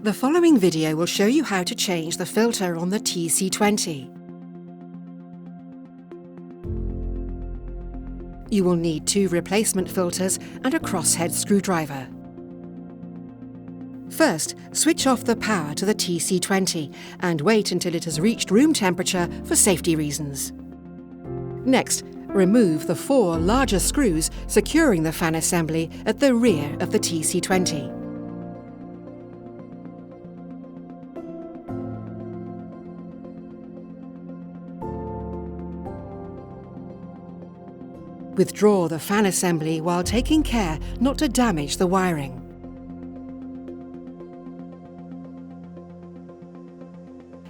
The following video will show you how to change the filter on the TC20. You will need 2 replacement filters and a crosshead screwdriver. First, switch off the power to the TC20 and wait until it has reached room temperature for safety reasons. Next, remove the 4 larger screws securing the fan assembly at the rear of the TC20. Withdraw the fan assembly while taking care not to damage the wiring.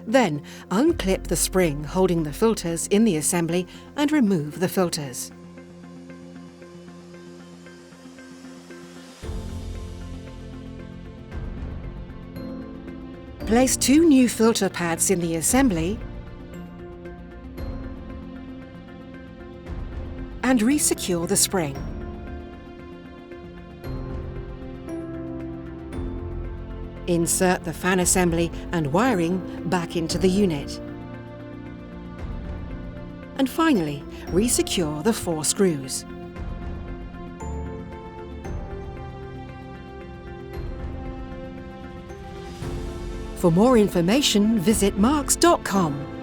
Then, unclip the spring holding the filters in the assembly and remove the filters. Place 2 new filter pads in the assembly and resecure the spring. Insert the fan assembly and wiring back into the unit. And finally, resecure the 4 screws. For more information, visit marks.com.